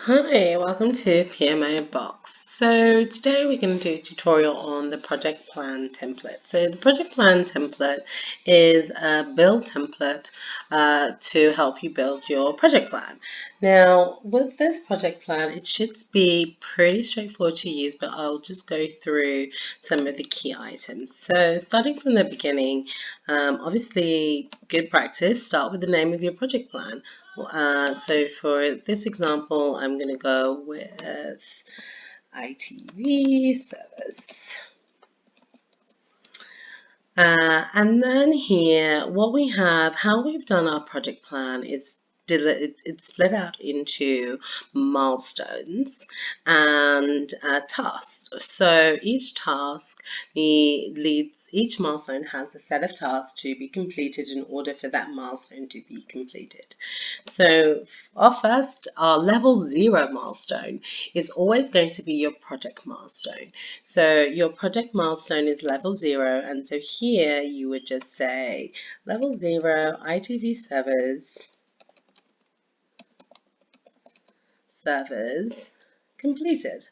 Hi, welcome to PMO Box. So today we're going to do a tutorial on the project plan template. So the project plan template is a build template to help you build your project plan. Now with this project plan, it should be pretty straightforward to use, but I'll just go through some of the key items. So starting from the beginning, obviously good practice, start with the name of your project plan. So for this example, I'm going to go with ITV service. And then here, what we have, how we've done our project plan is it's split out into milestones and tasks. So each task each milestone has a set of tasks to be completed in order for that milestone to be completed. So our level 0 milestone is always going to be your project milestone. So your project milestone is level 0, and so here you would just say level 0 ITV servers completed.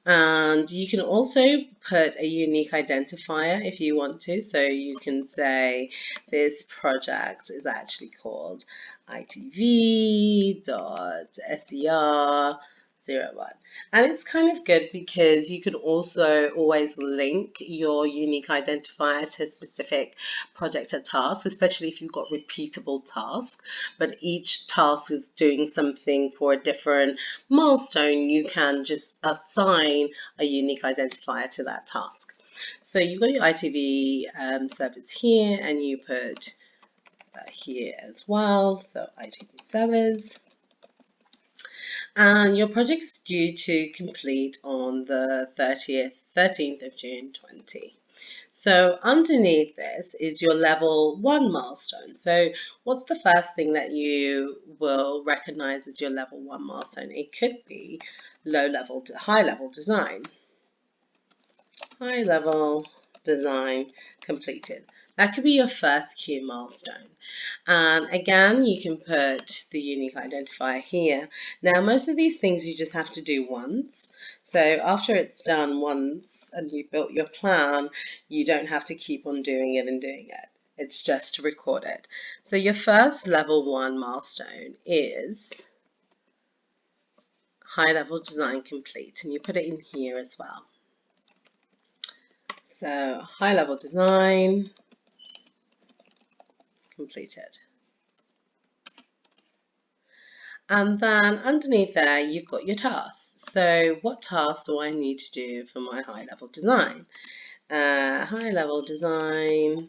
And you can also put a unique identifier if you want to. So you can say this project is actually called itv.ser01. And it's kind of good because you can also always link your unique identifier to a specific project or task, especially if you've got repeatable tasks, but each task is doing something for a different milestone. You can just assign a unique identifier to that task. So you've got your ITV servers here, and you put that here as well. So ITV servers. And your project is due to complete on the 13th of June 20. So underneath this is your level 1 milestone. So what's the first thing that you will recognize as your level 1 milestone? It could be high level design. High level design completed. That could be your first key milestone. And again, you can put the unique identifier here. Now, most of these things you just have to do once. So after it's done once and you've built your plan, you don't have to keep on doing it and doing it. It's just to record it. So your first level 1 milestone is high level design complete, and you put it in here as well. So high level design completed. And then underneath there, you've got your tasks. So what tasks do I need to do for my high level design? High level design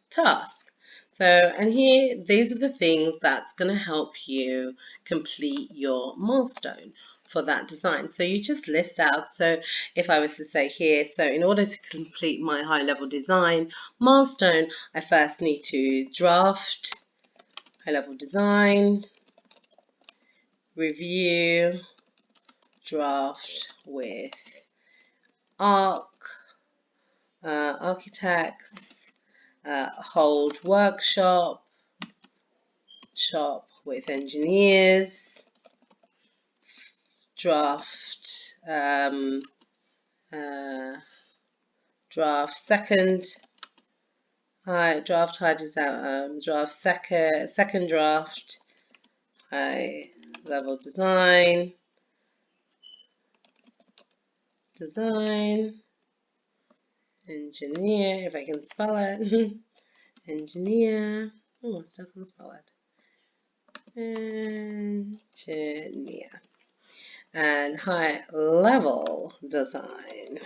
task. So, and here, these are the things that's going to help you complete your milestone for that design. So you just list out. So if I was to say here, so in order to complete my high level design milestone, I first need to draft high level design, review, draft with architects, hold workshop, shop with engineers, draft second high design, draft second draft high level design engineer, if I can spell it. Engineer. Oh, I still can't spell it. Engineer. And high level design.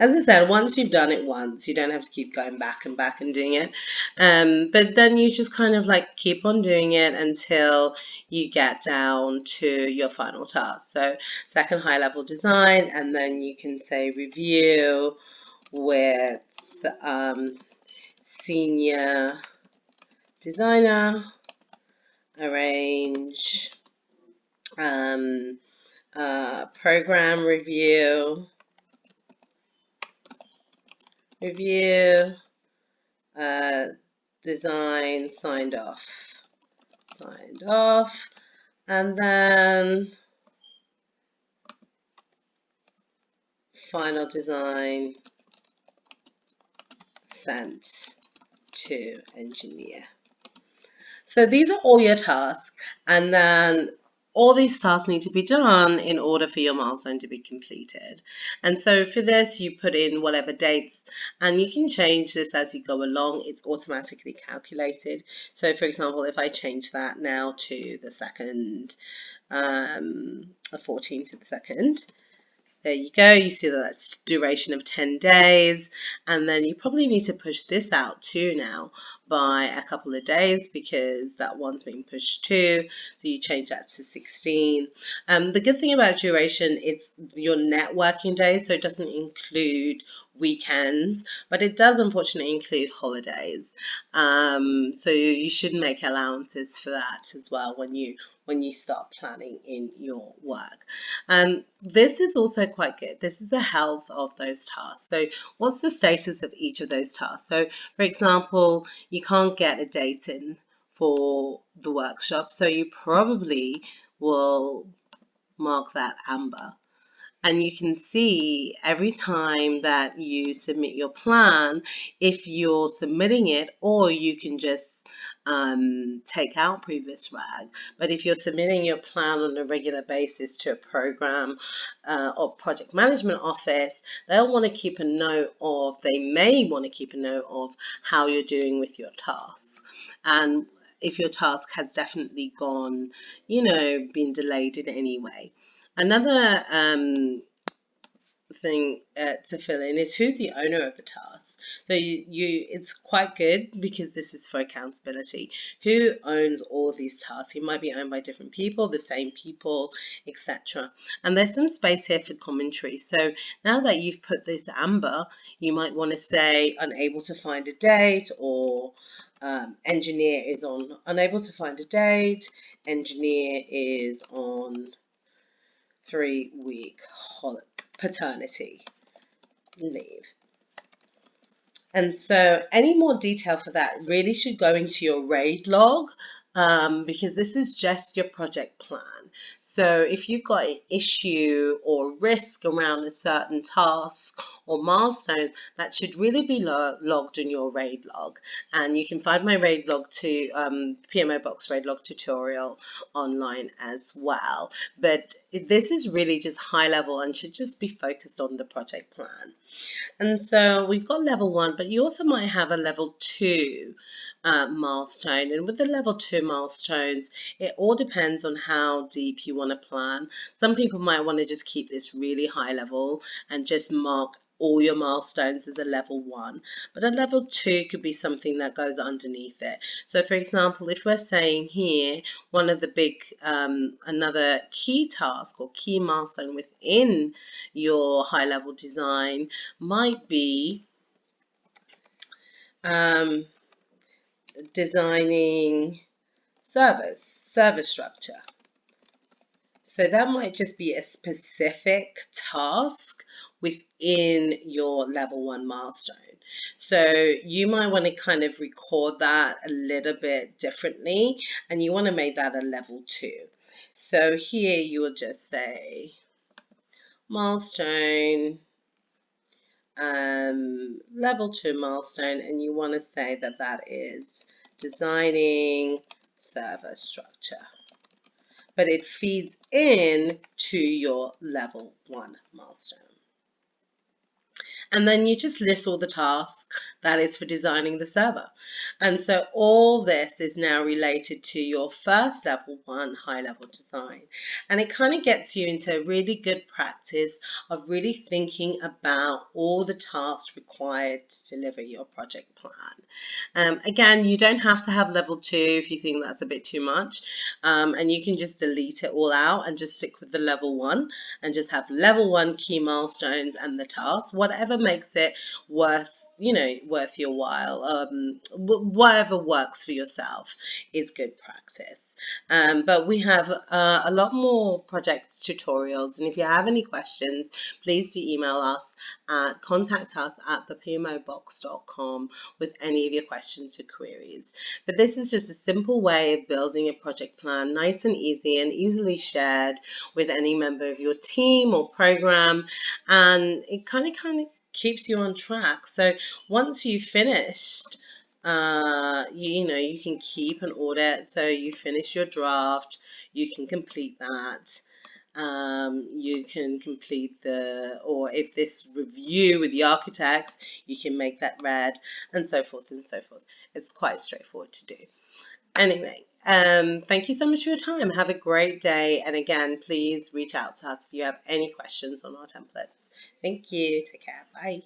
As I said, once you've done it once, you don't have to keep going back and back and doing it. But then you just kind of like keep on doing it until you get down to your final task. So second high level design, and then you can say review with senior designer, arrange program review, design signed off, and then final design sent to engineer. So these are all your tasks, and then all these tasks need to be done in order for your milestone to be completed. And so for this, you put in whatever dates, and you can change this as you go along. It's automatically calculated. So for example, if I change that now to the 2nd, the 14th to the 2nd, there you go. You see that that's duration of 10 days. And then you probably need to push this out too now by a couple of days, because that one's being pushed too. So you change that to 16. The good thing about duration, it's your networking days, so it doesn't include weekends, but it does unfortunately include holidays. So you should make allowances for that as well when you start planning in your work. This is also quite good. This is the health of those tasks. So what's the status of each of those tasks? So for example, you can't get a date in for the workshop, so you probably will mark that amber. And you can see every time that you submit your plan, if you're submitting it, or you can just take out previous RAG. But if you're submitting your plan on a regular basis to a program or project management office, they'll want to keep a note of, they may want to keep a note of how you're doing with your tasks. And if your task has definitely gone, been delayed in any way. Another thing to fill in is who's the owner of the task. So it's quite good, because this is for accountability. Who owns all these tasks? It might be owned by different people, the same people, etc. And there's some space here for commentary. So now that you've put this amber, you might want to say unable to find a date, or engineer is on unable to find a date, engineer is on 3-week paternity leave. And so any more detail for that really should go into your RAID log, because this is just your project plan. So if you've got an issue or risk around a certain task or milestone, that should really be logged in your RAID log. And you can find my RAID log to PMO Box RAID log tutorial online as well. But this is really just high level and should just be focused on the project plan. And so we've got level 1, but you also might have a level 2 milestone. And with the level 2 milestones, it all depends on how deep you want to plan. Some people might want to just keep this really high level and just mark all your milestones as a level 1, but a level 2 could be something that goes underneath it. So for example, if we're saying here, one of the big, another key task or key milestone within your high level design might be designing server structure. So that might just be a specific task within your level 1 milestone. So you might want to kind of record that a little bit differently, and you want to make that a level 2. So here you will just say milestone, level 2 milestone, and you want to say that that is designing server structure. But it feeds in to your level 1 milestone. And then you just list all the tasks that is for designing the server. And so all this is now related to your first level 1 high level design. And it kind of gets you into a really good practice of really thinking about all the tasks required to deliver your project plan. Again, you don't have to have level 2 if you think that's a bit too much. And you can just delete it all out and just stick with the level 1 and just have level 1 key milestones and the tasks, whatever makes it worth worth your while. Whatever works for yourself is good practice. But we have a lot more project tutorials, and if you have any questions, please do email us at contact@thePMObox.com with any of your questions or queries. But this is just a simple way of building a project plan, nice and easy and easily shared with any member of your team or program, and it kind of keeps you on track. So once you've finished, you can keep an audit. So you finish your draft, you can complete that. You can complete or if this review with the architects, you can make that red, and so forth and so forth. It's quite straightforward to do. Anyway, thank you so much for your time. Have a great day. And again, please reach out to us if you have any questions on our templates. Thank you. Take care. Bye.